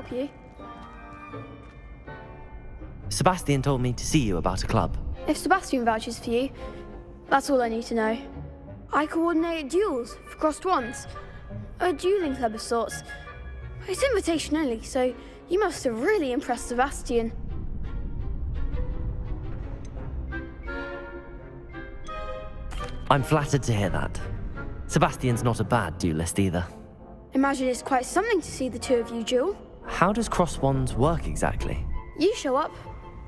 help you? Sebastian told me to see you about a club. If Sebastian vouches for you, that's all I need to know. I coordinate duels for crossed wands. A dueling club of sorts. It's invitation only, so you must have really impressed Sebastian. I'm flattered to hear that. Sebastian's not a bad duelist either. Imagine it's quite something to see the two of you duel. How does cross wands work exactly? You show up,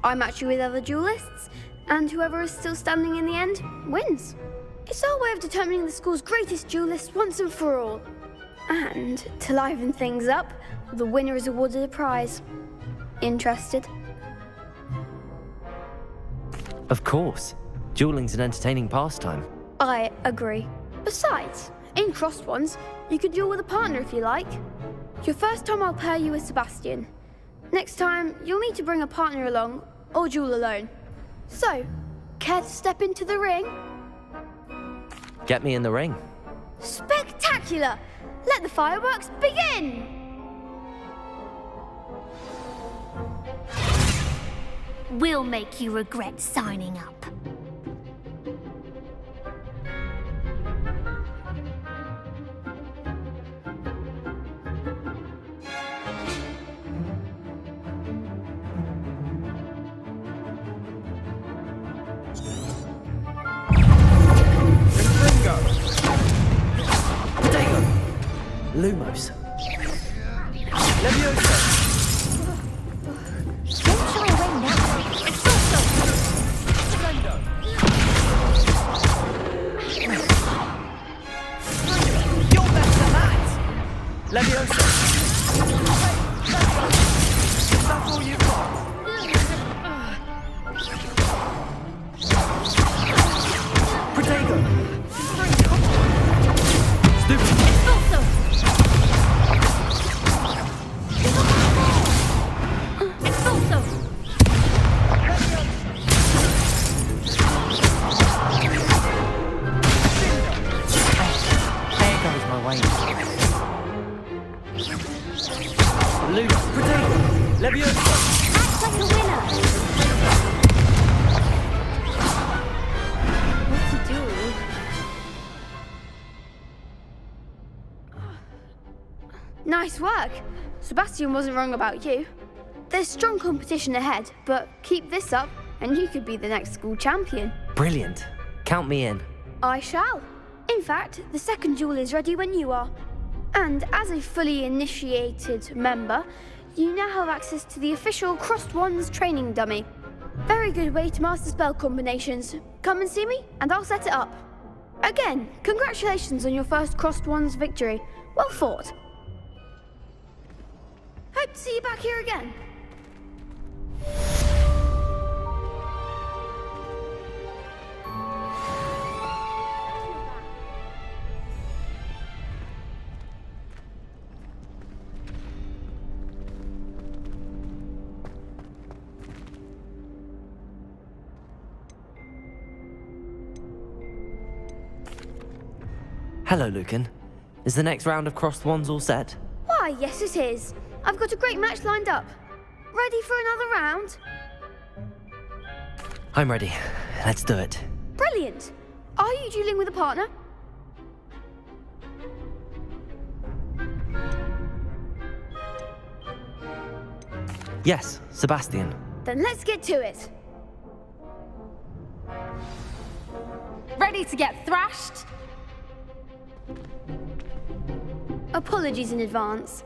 I match you with other duelists, and whoever is still standing in the end wins. It's our way of determining the school's greatest duelist once and for all. And to liven things up, the winner is awarded a prize. Interested? Of course. Dueling's an entertaining pastime. I agree. Besides, in crossed wands, you could duel with a partner if you like. Your first time I'll pair you with Sebastian. Next time, you'll need to bring a partner along, or duel alone. So, care to step into the ring? Get me in the ring. Spectacular! Let the fireworks begin! We'll make you regret signing up. Lumos. Leviosa. Don't shy away now. Defendo. You're better than that. Leviosa. Is that all you've got? Protego. Stupid. Nice work. Sebastian wasn't wrong about you. There's strong competition ahead, but keep this up and you could be the next school champion. Brilliant. Count me in. I shall. In fact, the second duel is ready when you are. And as a fully initiated member, you now have access to the official Crossed Wands training dummy. Very good way to master spell combinations. Come and see me and I'll set it up. Again, congratulations on your first Crossed Wands victory. Well fought. Hope to see you back here again. Hello, Lucan. Is the next round of Crossed Wands all set? Why, yes it is. I've got a great match lined up. Ready for another round? I'm ready. Let's do it. Brilliant. Are you dueling with a partner? Yes, Sebastian. Then let's get to it. Ready to get thrashed? Apologies in advance.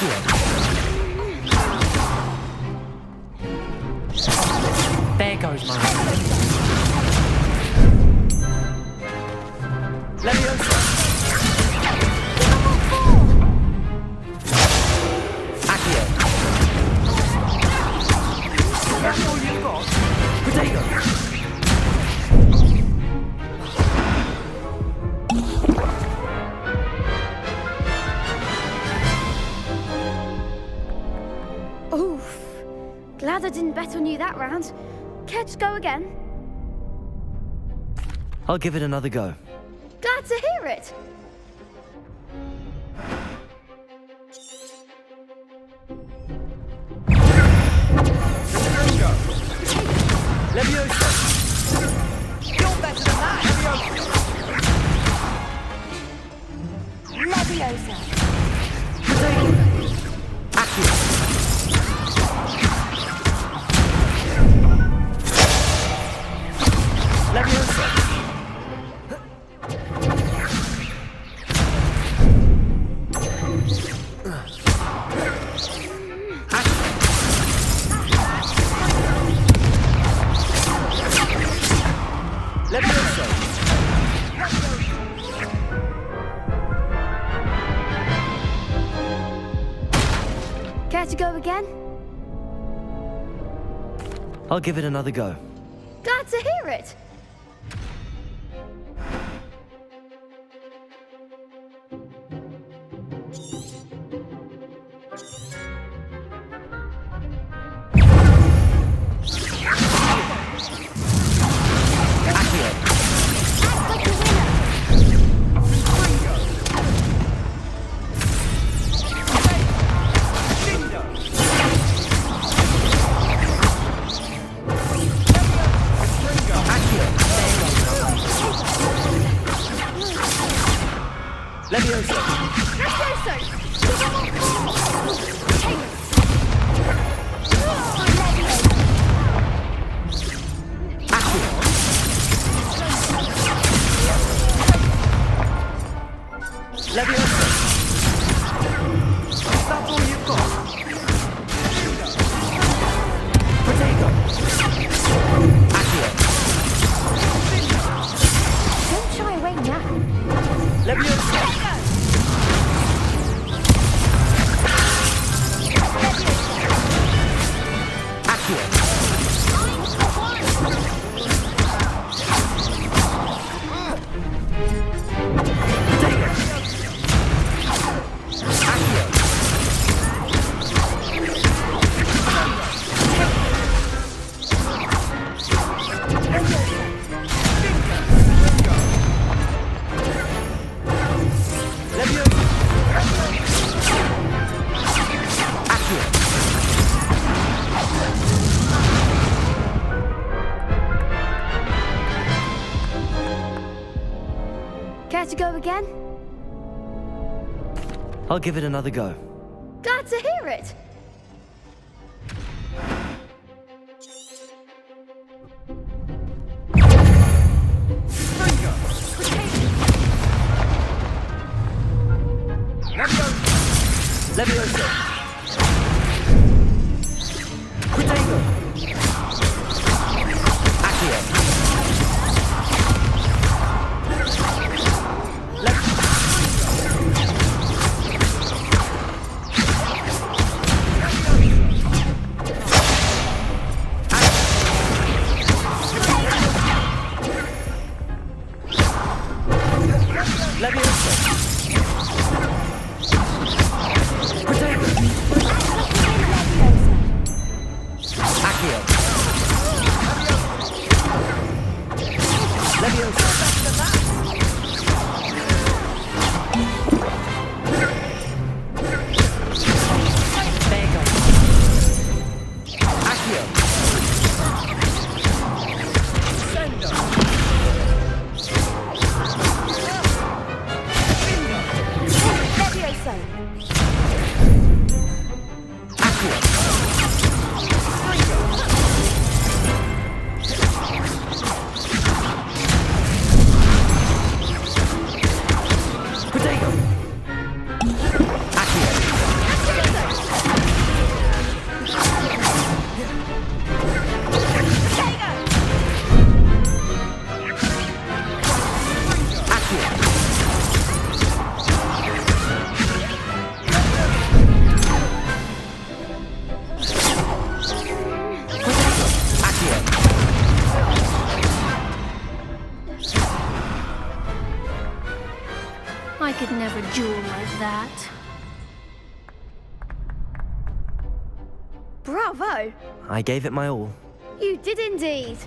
Accio. There goes my Leviosa. Accio. That's all you've got? Potato. Oof. Glad I didn't bet on you that round. Care to go again? I'll give it another go. Glad to hear it. Leviosa. You're better than that! Leviosa. Potato. Accio. Leviosa. Leviosa. Care to go again? I'll give it another go. Glad to hear it. Leviosa. Leviosa. That's all you've got? Potato. Accio. Don't shy away now. Leviosa. Accio. Potato. Accio. Leviosa. Accio. Care to go again? I'll give it another go. Glad to hear it. Leviosa. Potato. Accio. Leviosa. Potato. Accio. Leviosa. There goes. Accio. Leviosa. Accio. Potato. Accio. I could never duel like that. Bravo! I gave it my all. You did indeed.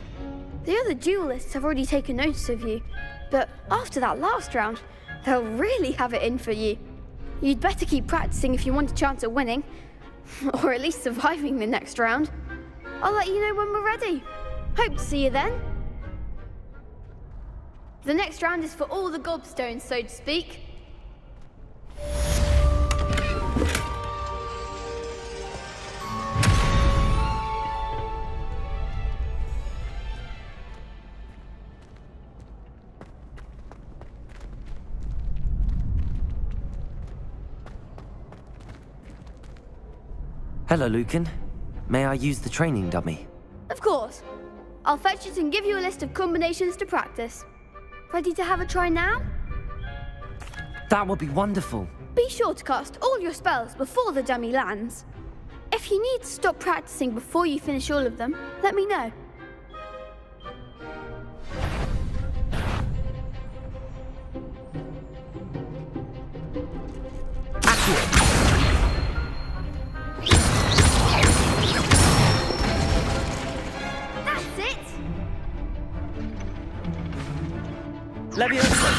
The other duelists have already taken notice of you, but after that last round, they'll really have it in for you. You'd better keep practicing if you want a chance at winning, or at least surviving the next round. I'll let you know when we're ready. Hope to see you then. The next round is for all the gobstones, so to speak. Hello, Lucan. May I use the training dummy? Of course. I'll fetch it and give you a list of combinations to practice. Ready to have a try now? That would be wonderful. Be sure to cast all your spells before the dummy lands. If you need to stop practicing before you finish all of them, let me know. That's it! Leviosa!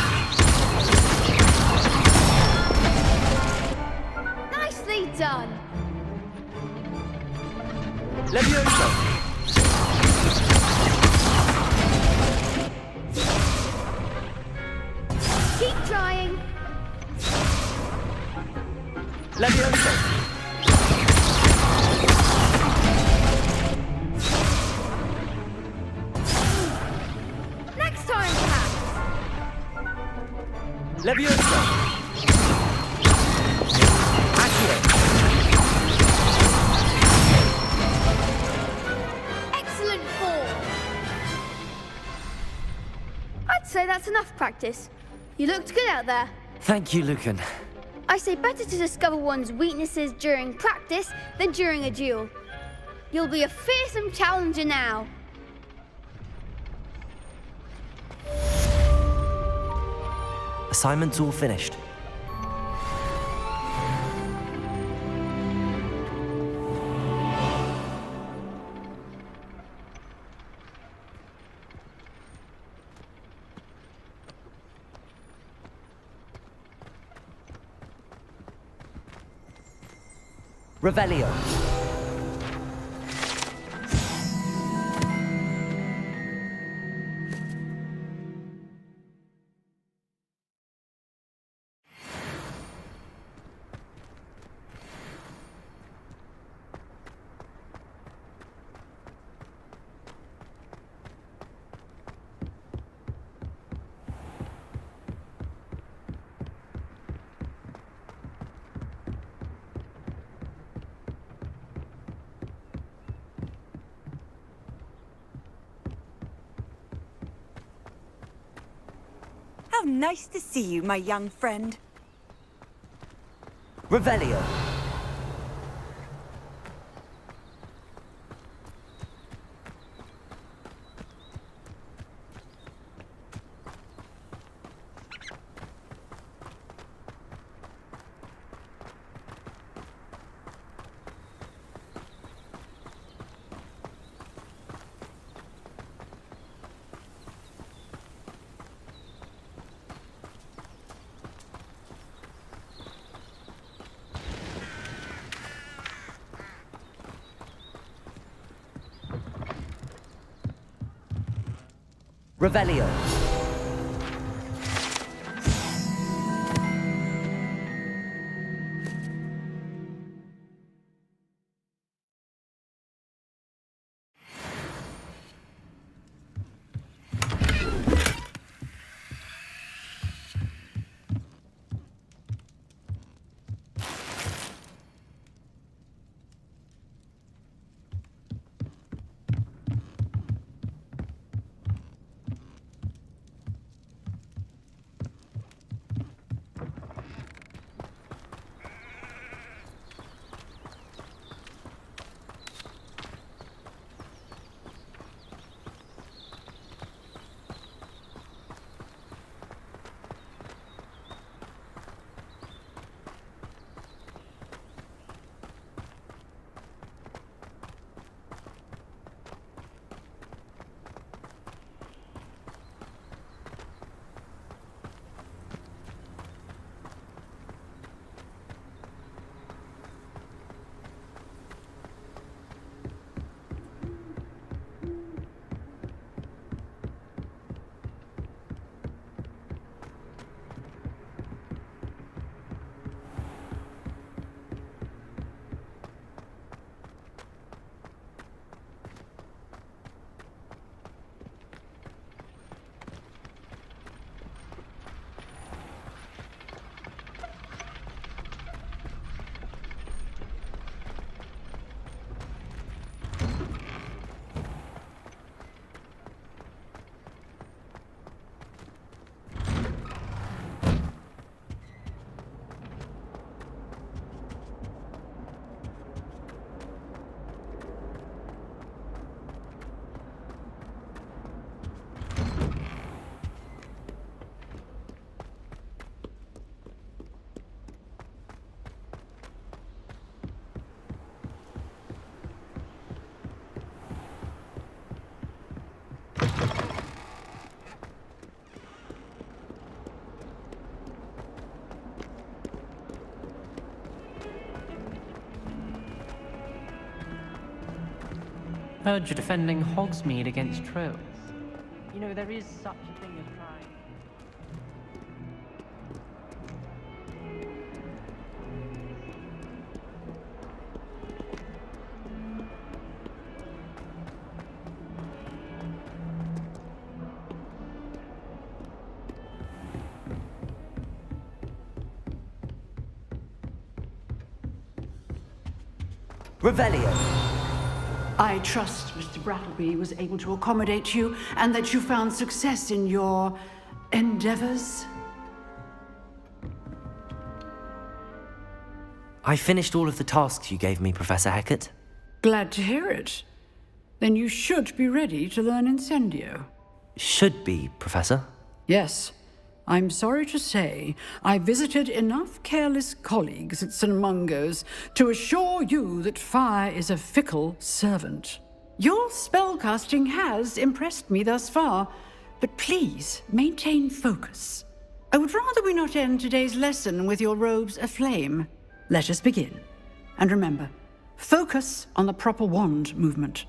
Nicely done! Leviosa! Keep trying! Leviosa! Next time, perhaps! Leviosa! Accio! Excellent form! I'd say that's enough practice. You looked good out there. Thank you, Lucan. I say better to discover one's weaknesses during practice than during a duel. You'll be a fearsome challenger now. Assignment's all finished. Revelio. How nice to see you, my young friend. Revelio. Revelio. Heard you're defending Hogsmeade against trolls. You know, there is such a thing as trying. Revelio. I trust Mr. Brattleby was able to accommodate you and that you found success in your endeavors. I finished all of the tasks you gave me, Professor Hecat. Glad to hear it. Then you should be ready to learn Incendio. Should be, Professor. Yes. I'm sorry to say, I visited enough careless colleagues at St. Mungo's to assure you that fire is a fickle servant. Your spellcasting has impressed me thus far, but please maintain focus. I would rather we not end today's lesson with your robes aflame. Let us begin. And remember, focus on the proper wand movement.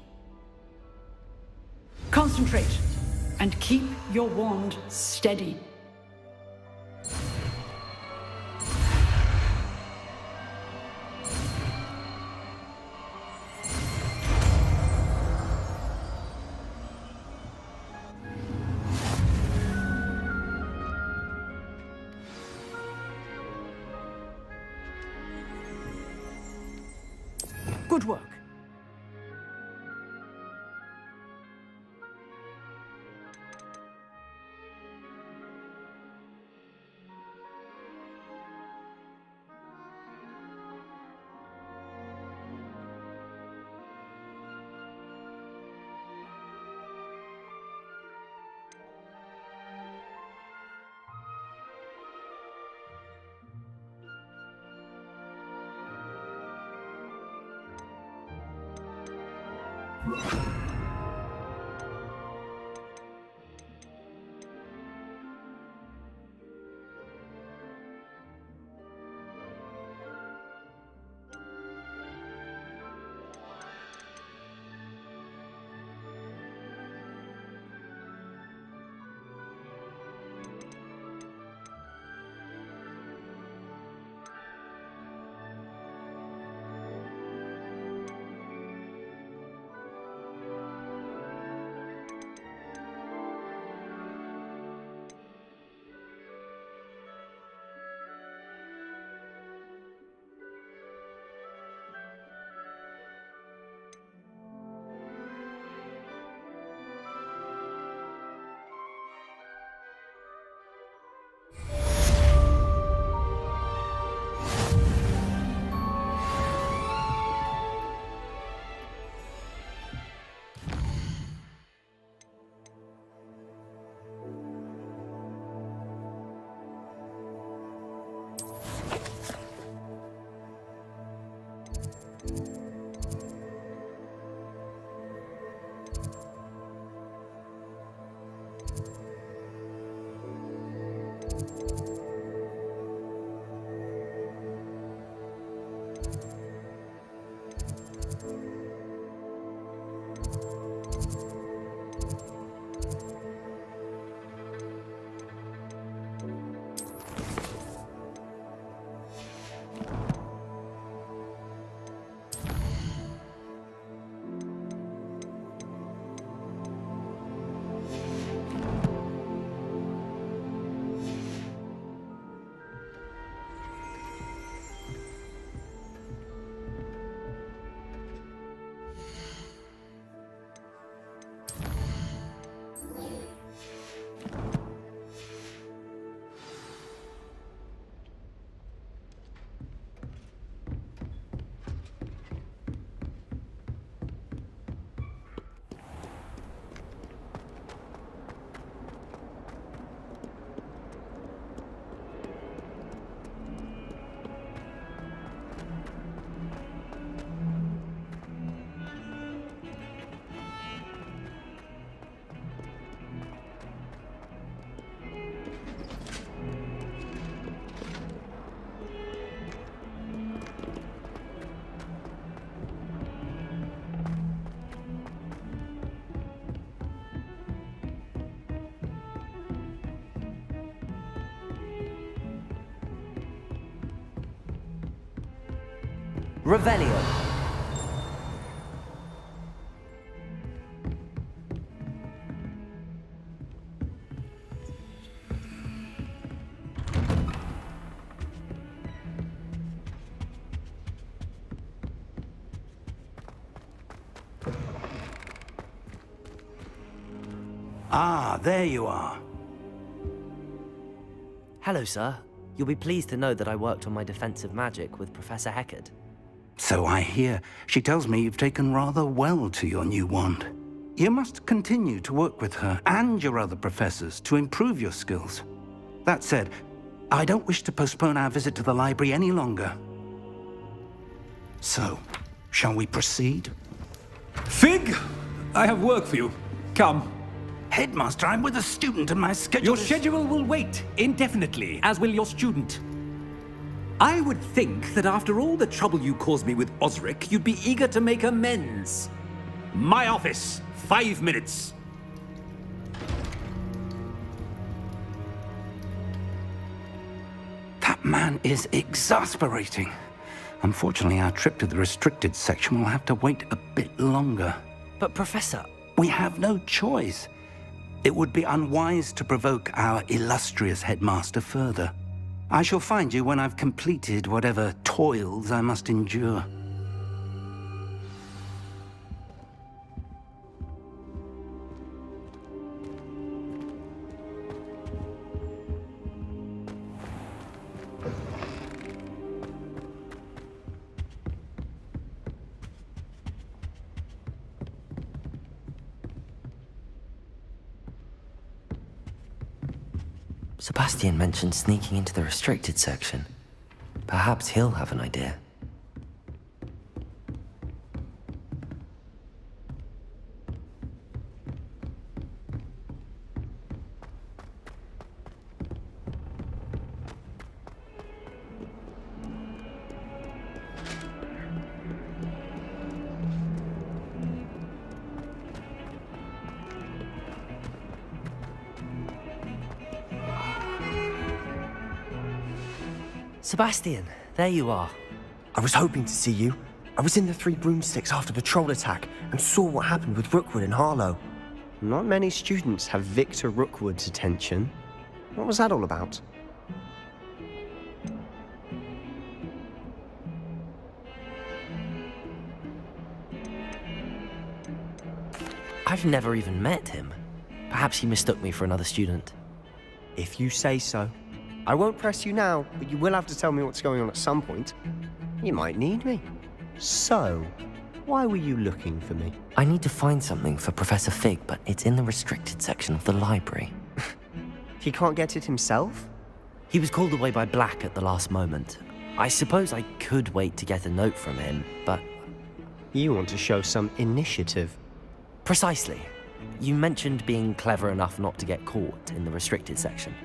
Concentrate, and keep your wand steady. Good work. Revelio. Ah, there you are. Hello, sir. You'll be pleased to know that I worked on my defensive magic with Professor Heckard. So I hear. She tells me you've taken rather well to your new wand. You must continue to work with her and your other professors to improve your skills. That said, I don't wish to postpone our visit to the library any longer. So, shall we proceed? Fig, I have work for you. Come. Headmaster, I'm with a student and my schedule Your is... schedule will wait indefinitely, as will your student. I would think that after all the trouble you caused me with Osric, you'd be eager to make amends. My office, 5 minutes. That man is exasperating. Unfortunately, our trip to the restricted section will have to wait a bit longer. But, Professor... We have no choice. It would be unwise to provoke our illustrious headmaster further. I shall find you when I've completed whatever toils I must endure. Sebastian mentioned sneaking into the restricted section. Perhaps he'll have an idea. Sebastian, there you are. I was hoping to see you. I was in the Three Broomsticks after the troll attack and saw what happened with Rookwood and Harlow. Not many students have Victor Rookwood's attention. What was that all about? I've never even met him. Perhaps he mistook me for another student. If you say so. I won't press you now, but you will have to tell me what's going on at some point. You might need me. So, why were you looking for me? I need to find something for Professor Fig, but it's in the restricted section of the library. He can't get it himself? He was called away by Black at the last moment. I suppose I could wait to get a note from him, but... You want to show some initiative. Precisely. You mentioned being clever enough not to get caught in the restricted section.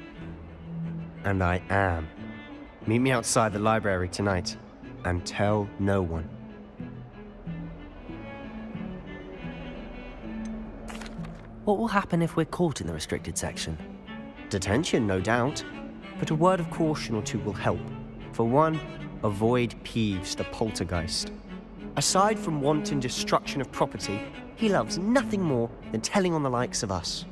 And I am. Meet me outside the library tonight, and tell no one. What will happen if we're caught in the restricted section? Detention, no doubt. But a word of caution or two will help. For one, avoid Peeves, the poltergeist. Aside from wanton destruction of property, he loves nothing more than telling on the likes of us.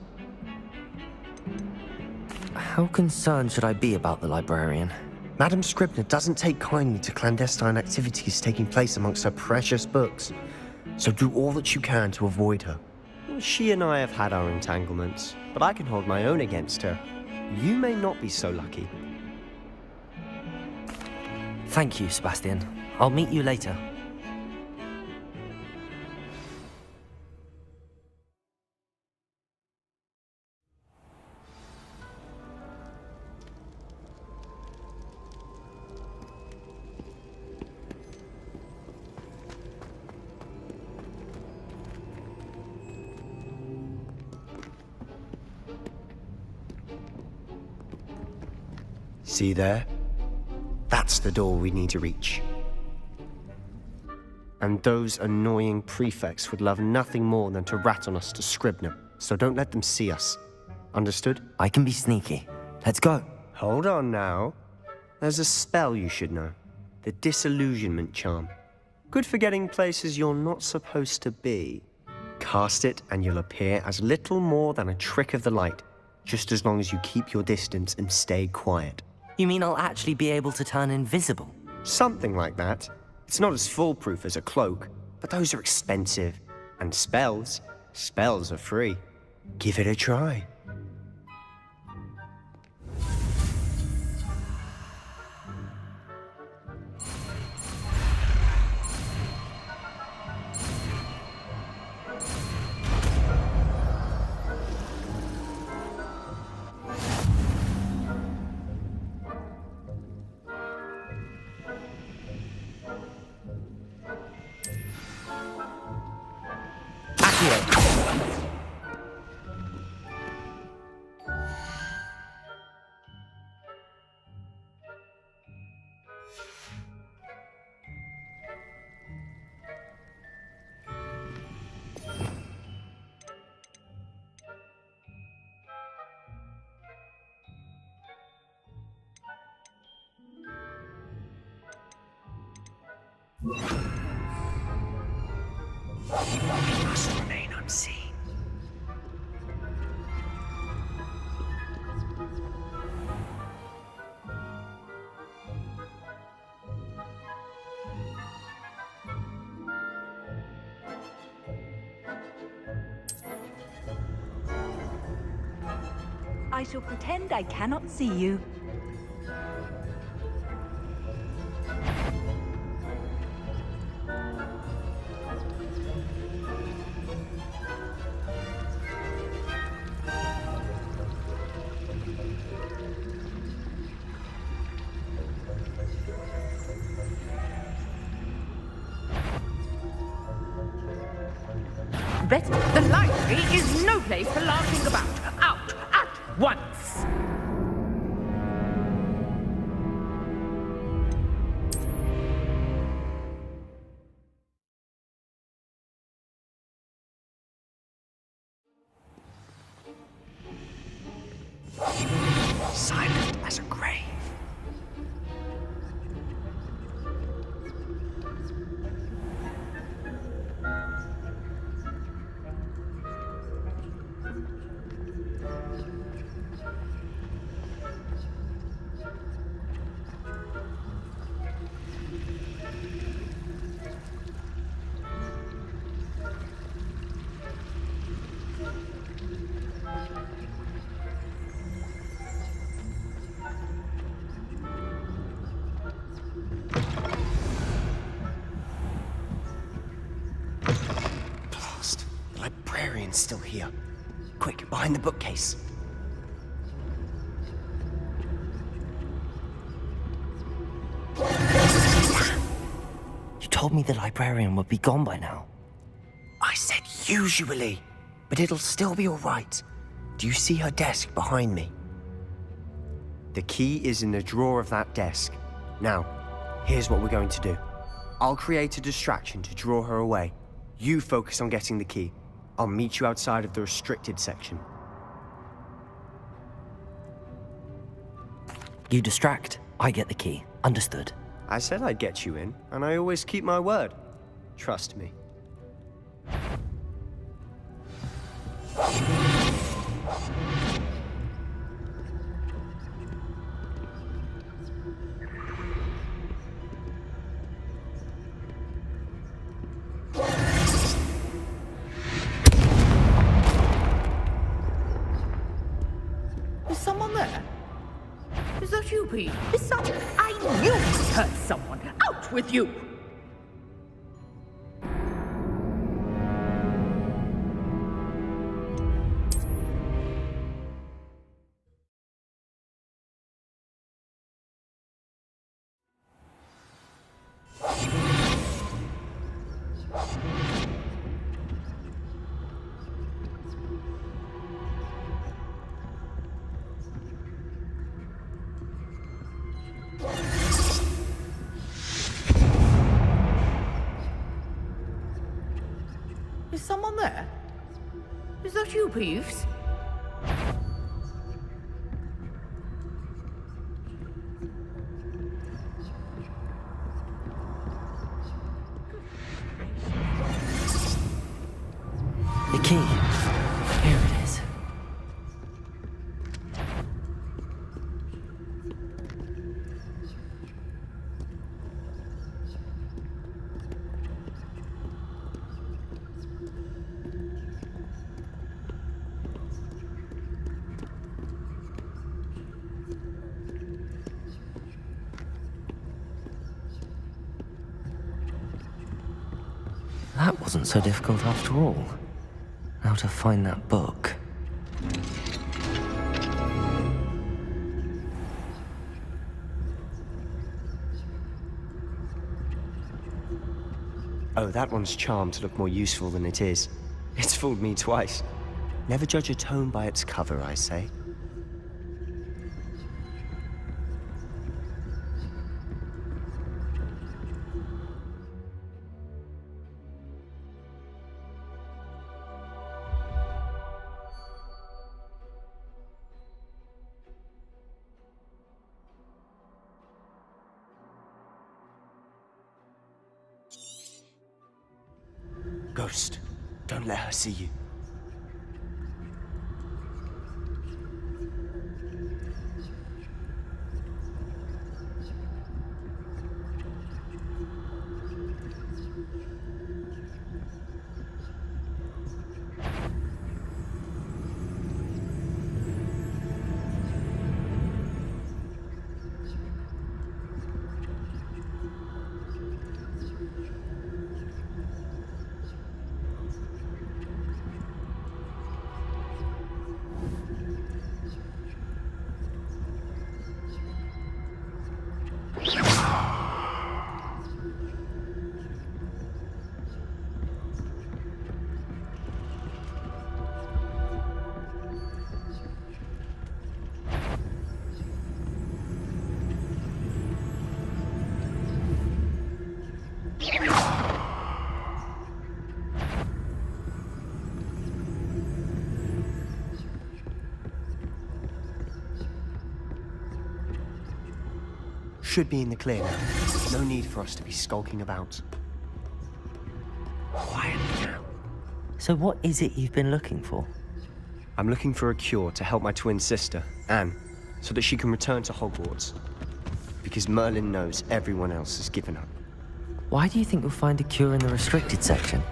How concerned should I be about the librarian? Madame Scribner doesn't take kindly to clandestine activities taking place amongst her precious books, so do all that you can to avoid her. She and I have had our entanglements, but I can hold my own against her. You may not be so lucky. Thank you, Sebastian. I'll meet you later. See there? That's the door we need to reach. And those annoying prefects would love nothing more than to rat on us to Scribner, so don't let them see us. Understood? I can be sneaky. Let's go. Hold on now. There's a spell you should know. The disillusionment charm. Good for getting places you're not supposed to be. Cast it and you'll appear as little more than a trick of the light, just as long as you keep your distance and stay quiet. You mean I'll actually be able to turn invisible? Something like that. It's not as foolproof as a cloak, but those are expensive. And spells are free. Give it a try. We must remain unseen. I shall pretend I cannot see you. The library is no place for larking about. Out at once! Silent as a grave. Still here. Quick, behind the bookcase. You told me the librarian would be gone by now. I said usually, but it'll still be all right. Do you see her desk behind me? The key is in the drawer of that desk. Now, here's what we're going to do. I'll create a distraction to draw her away. You focus on getting the key. I'll meet you outside of the restricted section. You distract, I get the key. Understood. I said I'd get you in, and I always keep my word. Trust me. I knew it hurt someone. Out with you! Is someone there? Is that you, Peeves? key. Here it is. That wasn't so difficult after all. Now to find that book. Oh, that one's charmed to look more useful than it is. It's fooled me twice. Never judge a tome by its cover, I say. Ghost, don't let her see you. Should be in the clear now. No need for us to be skulking about. Quiet now. So what is it you've been looking for? I'm looking for a cure to help my twin sister, Anne, so that she can return to Hogwarts. Because Merlin knows everyone else has given up. Why do you think you'll find a cure in the restricted section?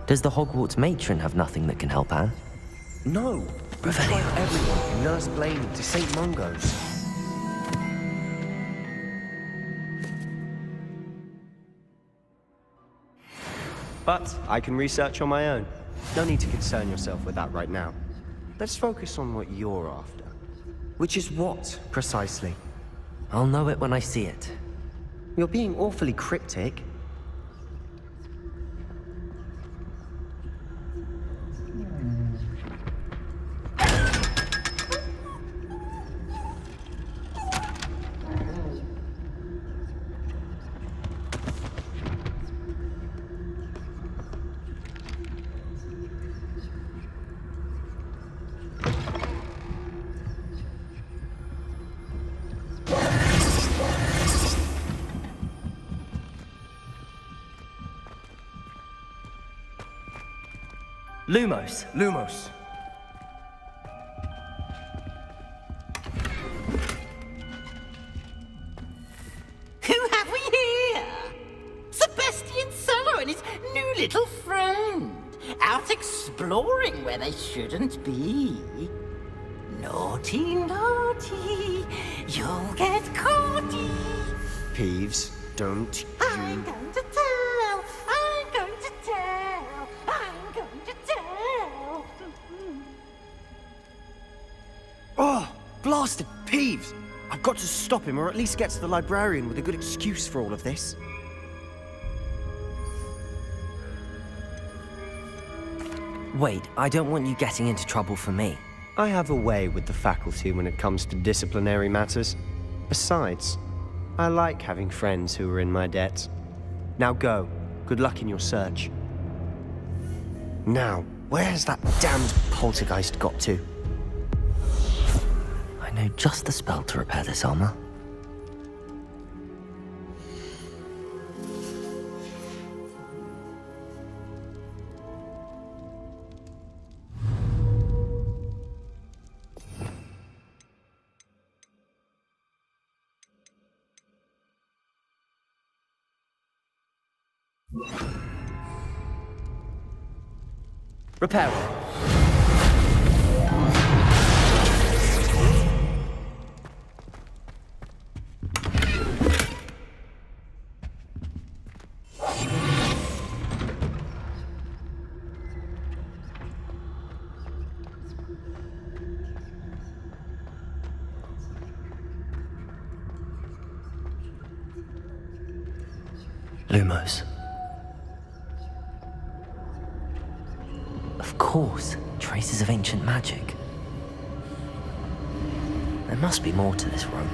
Does the Hogwarts matron have nothing that can help Anne? No! We've tried everyone from Nurse Blaney to St. Mungo's. But I can research on my own. No need to concern yourself with that right now. Let's focus on what you're after. Which is what, precisely? I'll know it when I see it. You're being awfully cryptic. Lumos. Lumos. Who have we here? Sebastian Cello and his new little friend. Out exploring where they shouldn't be. Naughty, naughty. You'll get caughty. Peeves, don't you... I'm going to tell. I'm going to tell. I'm going to tell. Oh, blasted Peeves! I've got to stop him, or at least get to the librarian with a good excuse for all of this. Wait, I don't want you getting into trouble for me. I have a way with the faculty when it comes to disciplinary matters. Besides, I like having friends who are in my debt. Now go. Good luck in your search. Now, where has that damned poltergeist got to? I know just the spell to repair this armor. Repair. Lumos. Of course, traces of ancient magic. There must be more to this room.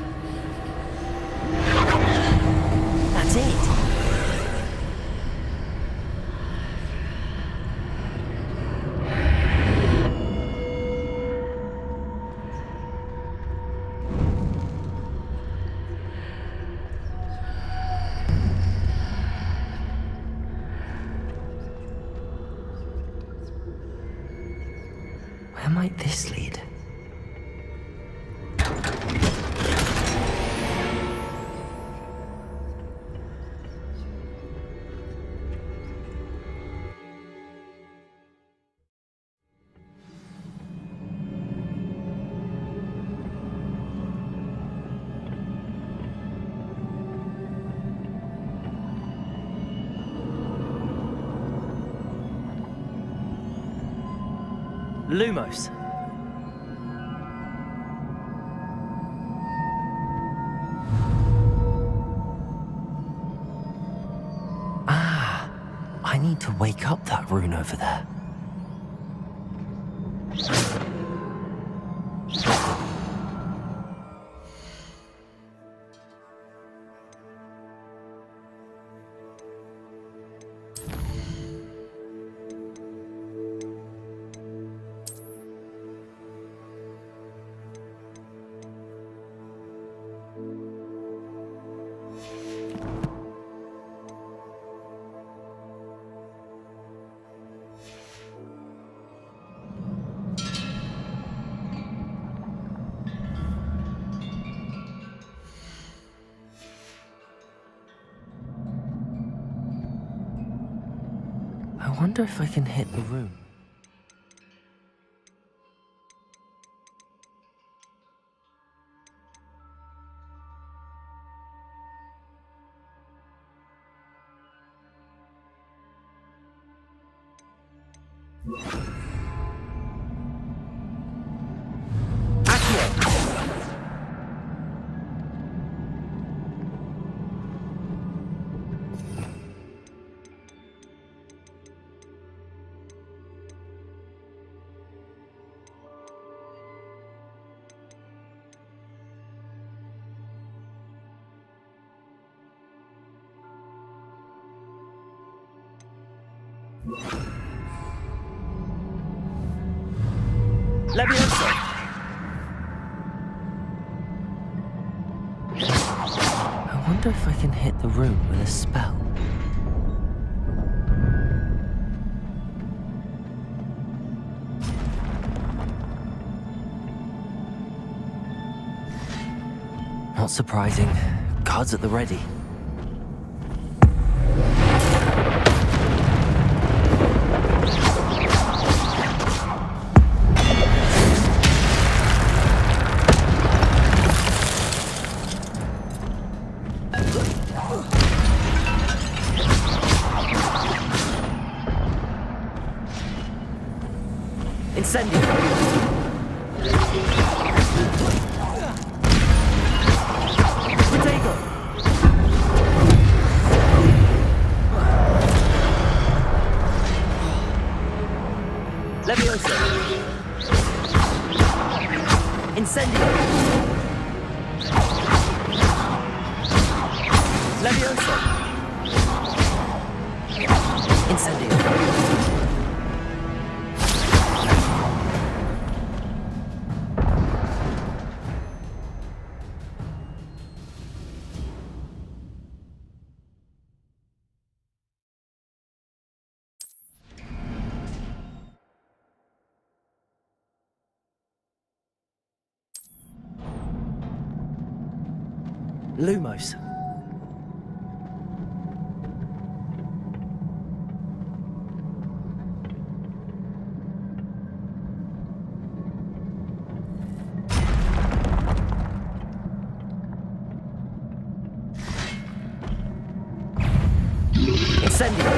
That's it! Where might this lead? Lumos. Ah, I need to wake up that rune over there. I wonder if I can hit the room. Leviosa! I wonder if I can hit the room with a spell. Not surprising. Guards at the ready. Incendio! Protego! Leviosa! Incendio! Leviosa! Incendio! Lumos. Incendio!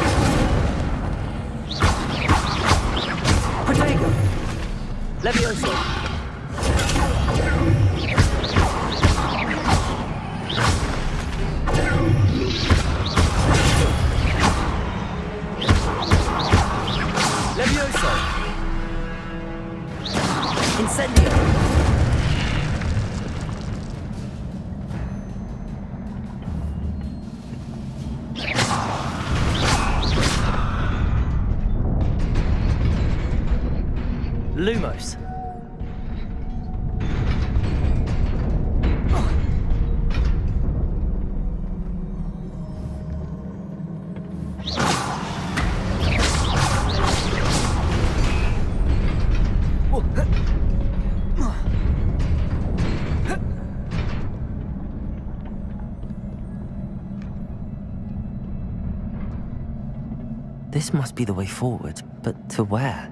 Protego! Levioso! Levioso! Incendio! Lumos. This must be the way forward, but to where?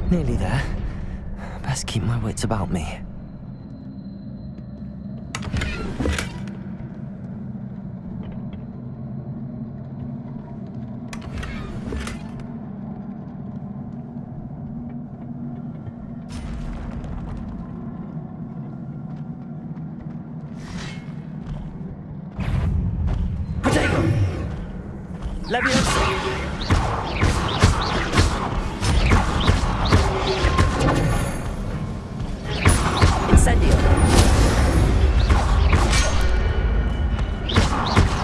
Nearly there. Best keep my wits about me. Protego! Levioso! Incendio!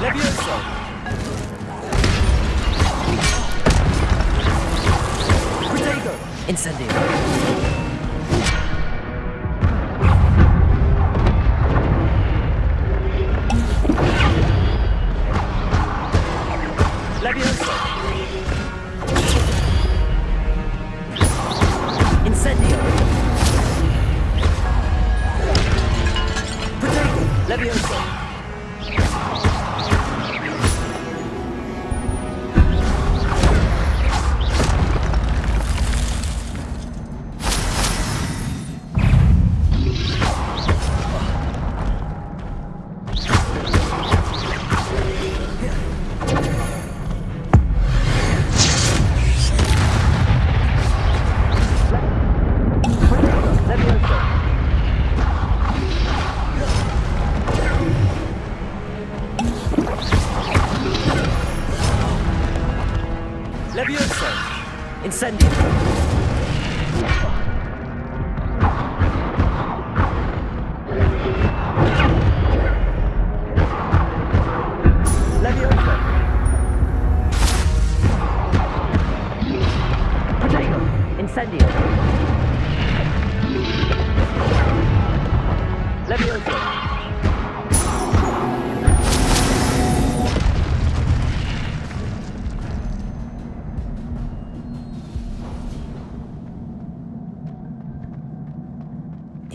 Levioso! Protego! Incendio! Levioso! Incendio! Protego! Levioso! Levioso! Incendio! Levioso! Protego! Incendio! Levioso!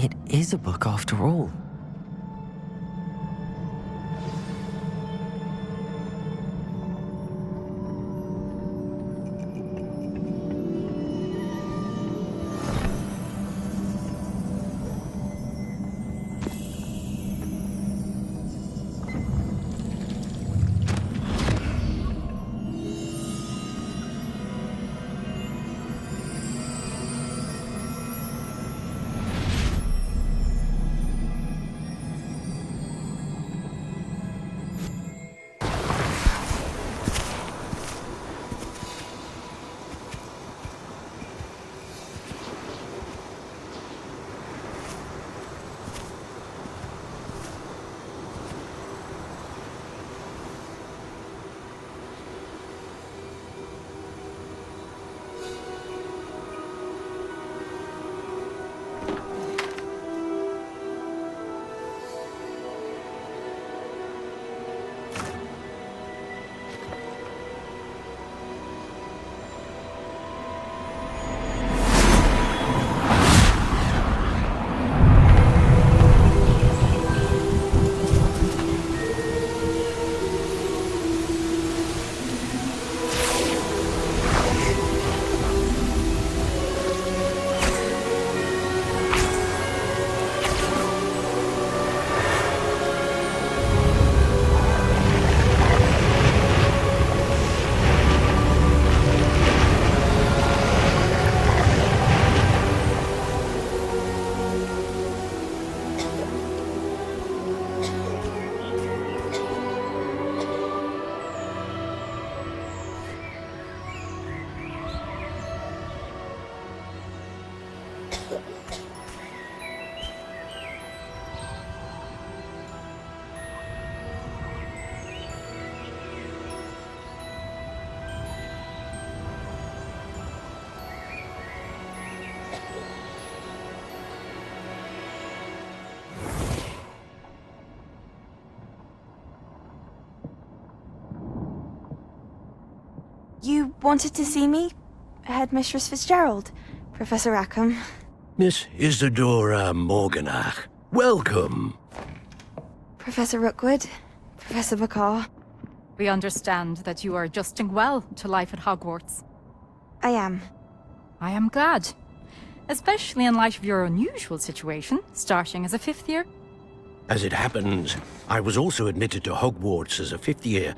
It is a book after all. You wanted to see me? Headmistress Fitzgerald, Professor Rackham. Miss Isadora Morganach, welcome. Professor Rookwood, Professor Bakar. We understand that you are adjusting well to life at Hogwarts. I am. I am glad. Especially in light of your unusual situation, starting as a 5th year. As it happens, I was also admitted to Hogwarts as a 5th year.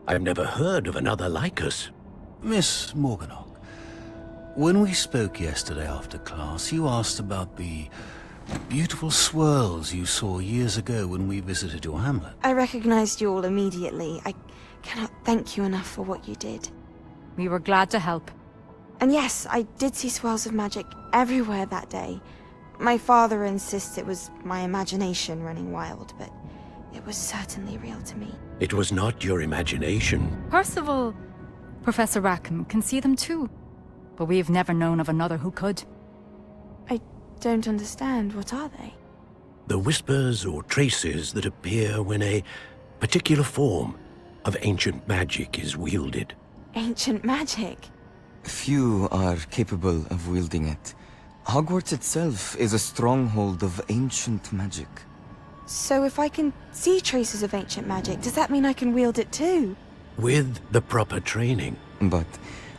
I've never heard of another like us. Miss Morganach, when we spoke yesterday after class, you asked about the beautiful swirls you saw years ago when we visited your hamlet. I recognized you all immediately. I cannot thank you enough for what you did. We were glad to help. And yes, I did see swirls of magic everywhere that day. My father insists it was my imagination running wild, but it was certainly real to me. It was not your imagination. Percival, Professor Rackham can see them too. But we've never known of another who could. I don't understand. What are they? The whispers or traces that appear when a particular form of ancient magic is wielded. Ancient magic? Few are capable of wielding it. Hogwarts itself is a stronghold of ancient magic. So if I can see traces of ancient magic, does that mean I can wield it too? With the proper training. But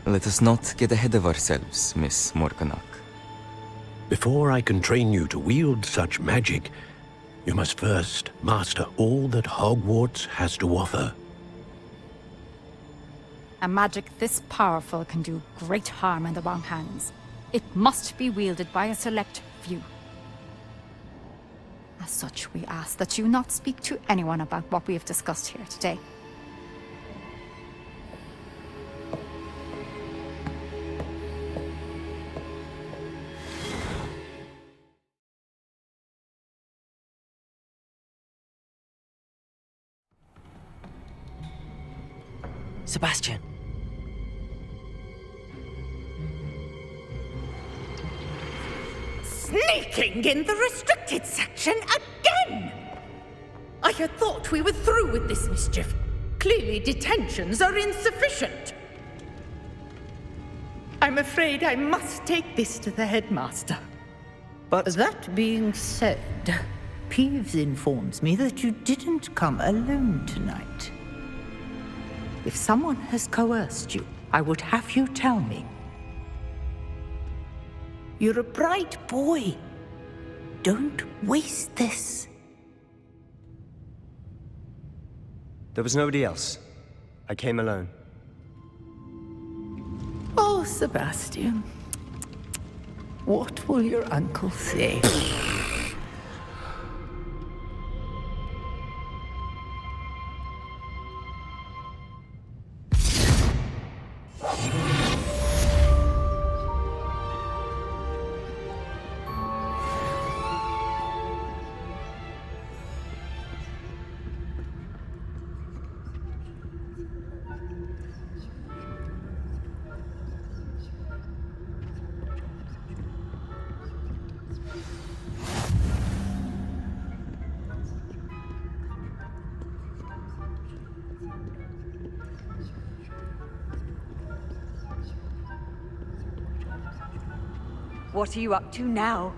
let us not get ahead of ourselves, Miss Morganach. Before I can train you to wield such magic, you must first master all that Hogwarts has to offer. A magic this powerful can do great harm in the wrong hands. It must be wielded by a select few. As such, we ask that you not speak to anyone about what we have discussed here today. Sebastian. Sneaking in the restricted section again! I had thought we were through with this mischief. Clearly detentions are insufficient. I'm afraid I must take this to the headmaster. But that being said, Peeves informs me that you didn't come alone tonight. If someone has coerced you, I would have you tell me. You're a bright boy. Don't waste this. There was nobody else. I came alone. Oh, Sebastian. What will your uncle say? What are you up to now?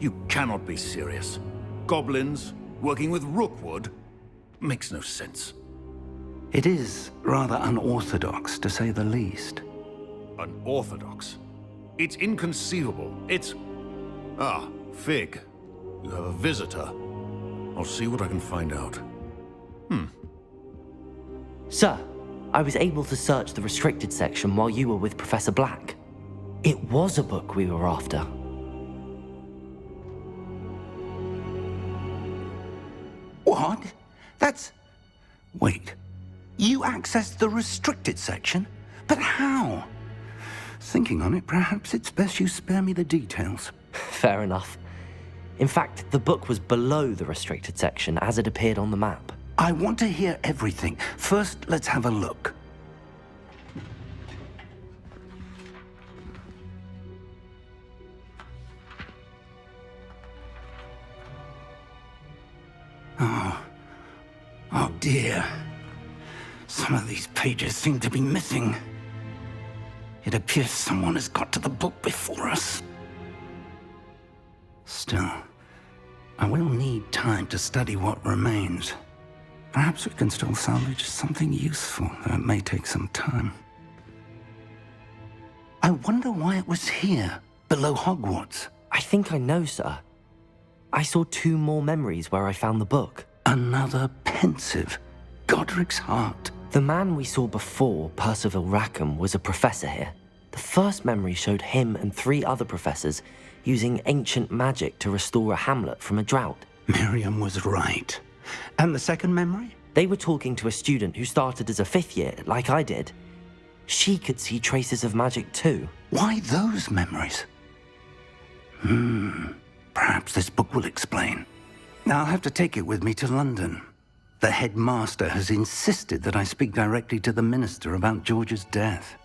You cannot be serious. Goblins working with Rookwood makes no sense. It is rather unorthodox, to say the least. Unorthodox? It's inconceivable. It's... Ah, Fig. You have a visitor. I'll see what I can find out. Sir, I was able to search the restricted section while you were with Professor Black. It was a book we were after. What? That's... Wait. You accessed the restricted section? But how? Thinking on it, perhaps it's best you spare me the details. Fair enough. In fact, the book was below the restricted section as it appeared on the map. I want to hear everything. First, let's have a look. Oh dear. Some of these pages seem to be missing. It appears someone has got to the book before us. Still, I will need time to study what remains. Perhaps we can still salvage something useful, though it may take some time. I wonder why it was here, below Hogwarts. I think I know, sir. I saw 2 more memories where I found the book. Another pensive. Godric's heart. The man we saw before, Percival Rackham, was a professor here. The first memory showed him and 3 other professors using ancient magic to restore a hamlet from a drought. Miriam was right. And the second memory? They were talking to a student who started as a 5th year, like I did. She could see traces of magic too. Why those memories? Perhaps this book will explain. Now I'll have to take it with me to London. The headmaster has insisted that I speak directly to the minister about George's death.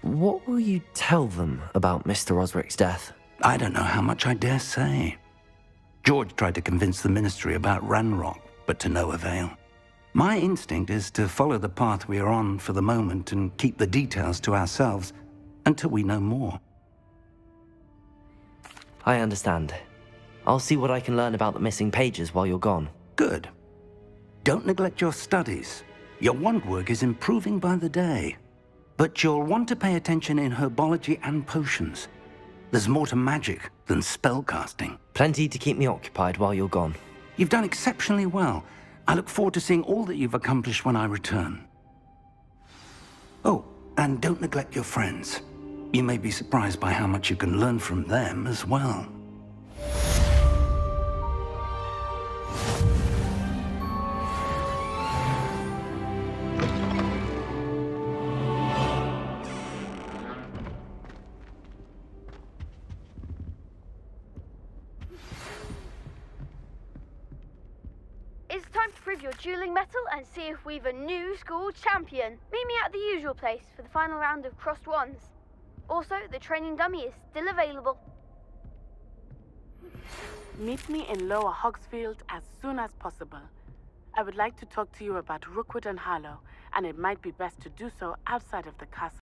What will you tell them about Mr. Osric's death? I don't know how much I dare say. George tried to convince the ministry about Ranrock, but to no avail. My instinct is to follow the path we are on for the moment and keep the details to ourselves until we know more. I understand. I'll see what I can learn about the missing pages while you're gone. Good. Don't neglect your studies. Your wand work is improving by the day. But you'll want to pay attention in herbology and potions. There's more to magic than spellcasting. Plenty to keep me occupied while you're gone. You've done exceptionally well. I look forward to seeing all that you've accomplished when I return. Oh, and don't neglect your friends. You may be surprised by how much you can learn from them as well. It's time to prove your dueling mettle and see if we've a new school champion. Meet me at the usual place for the final round of crossed wands. Also, the training dummy is still available. Meet me in Lower Hogsfield as soon as possible. I would like to talk to you about Rookwood and Harlow, and it might be best to do so outside of the castle.